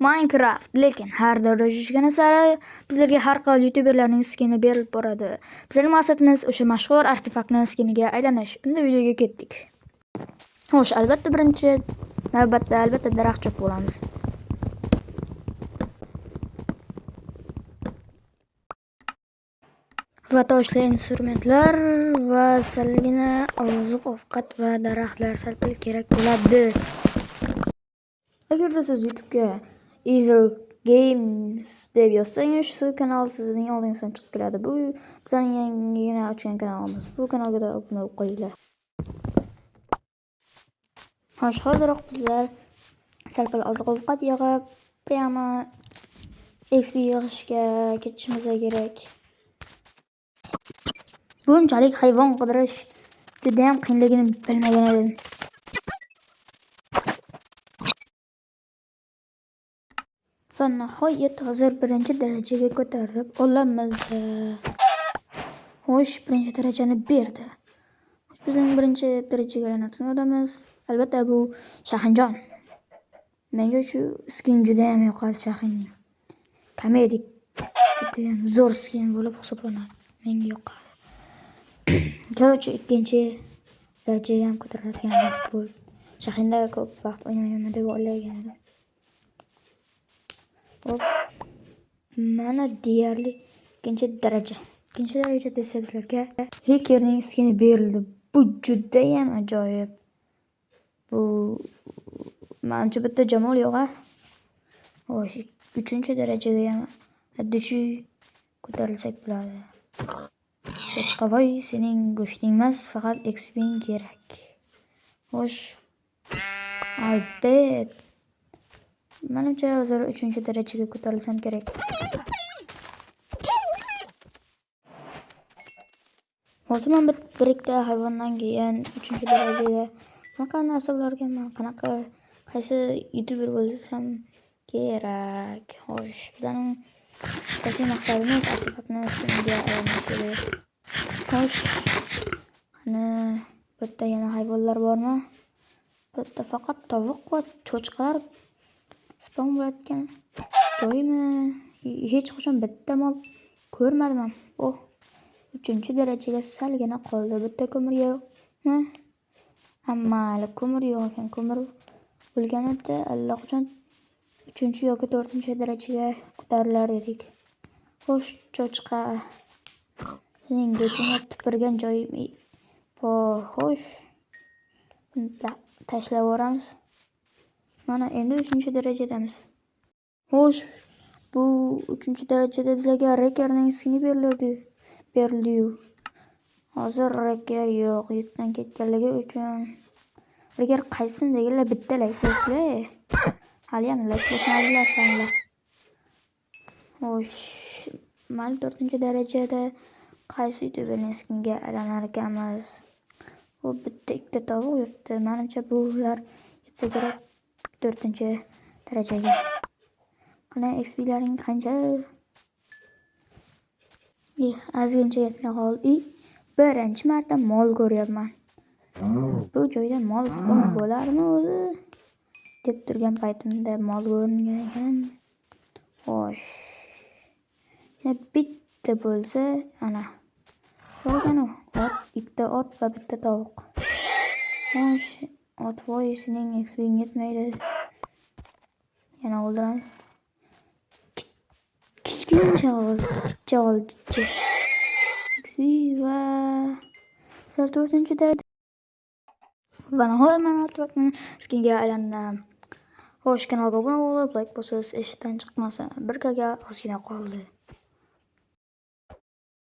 Minecraft, lekin har daraja oshgani sari bizlarga har xil youtuberlarning skini berilib boradi. Bizning maqsadimiz o'sha mashhur artefaktni skiniga aylanish. Unda videoga ketdik. Xo'sh, albatta birinchi navbatda daraxt chopib olamiz. Va toshli instrumentlar va salgina oziq-ovqat va daraxtlar salpil kerak bo'ladi. Agarda siz YouTube'ga Easer Games deb yozsangiz, shu kanal sizning oldingizdan chiqib keladi. Bu bizning yangigina ochgan kanalimiz. Bu kanalga da obuna bo'lib qo'yinglar. Xo'sh, hoziroq bizlar salpil oziq-ovqat yig'ib, prямо XP yig'ishga ketishimiz kerak. Bunchalik hayvon qidirish juda ham qiyinligini bilmagan edim. Va nihoyat hozir birinchi darajaga ko'tarib olamiz. Xo'sh, birinchi darajani berdi. Bizning birinchi darajaga aylanadigan odamimiz albatta bu Shahinjon. Menga shu skin juda ham yoqadi Shahinning. Komedik juda ham zo'r skin bo'lib hisoblanadi. Menga yoqadi. Короче, ikkinchi darajaga ham ko'tariladigan vaqt bo'ldi. Shahinda ko'p vaqt o'ynamayman deb o'ylagan edim. Hop. Mana deyarli ikkinchi daraja. Ikkinchi darajada esa bizlarga Hackerning skini berildi. Bu juda ham ajoyib. Bu menimcha bitta jamol yo'q-a. Xo'sh, uchinchi darajaga ham addishi ko'tarilsak bo'ladi. Qochqavoy, sening go'shting emas, faqat XP'ing kerak. Xo'sh. Albet. Menimcha hozir 3-darajaga ko'tarilsam kerak. Hozir men bir ikkita hayvondan keyin 3-darajada qanaqa narsalarga qaysi youtuber bo'lsam kerak. Xo'sh, bizning asosiy maqsadimiz artefaktni skiniga aylanish. Xo'sh, qani bitta yana hayvonlar bormi? Bitta faqat tovuq va cho'chqalar spawn bo'layotgan joymi? Hech qachon bitta mol ko'rmadim. Oh, 3-darajaga salgina qoldi. Bitta ko'mir yo'qmi? Ammali ko'mir yo'q ekan. Ko'mir bo'lganida allaqachon 3 yoki 4-darajaga ko'tarilar edik. Xo'sh, cho'chqa. Sening go'chingga tupurgan joyim bor. Xo'sh. Buni tashlab yuboramiz. Mana endi 3-darajadamiz. Xo'sh, bu 3-darajada bizlarga Hackerning skini berildi. Hozir Hacker yo'q, yutdan ketganligi uchun. Hacker qaysin deganlar bitta like bosinglar. Hali ham like bosmaysizlar. Xo'sh, mana 4-darajada qaysi youtuberning skiniga aylanar ekanmiz? Bu bitta ikkita tovuq yuribdi. Menimcha bular yetsa kerak 4-darajaga. Qani XP'laring qancha? Ozgincha yetmay qoldi. Birinchi marta mol ko'ryapman. Bu joyda mol spawn bo'ladimi o'zi? Deb turgan paytimda mol ko'ringan ekan. Xo'sh. Yana bitta bo'lsa, ana. Ko'rganu, ikkita ot va bitta tovuq. Xo'sh, ot voyisining XP'ing yetmaydi. Yana o'ldiramiz. Kichkina XP va 4-daraja. Va nihoyat men artefaktni skinga aylandim. Xo'sh, kanalga obuna bo'lib, like bosasiz, eshitdan chiqmasa, 1 ga ozgina qoldi.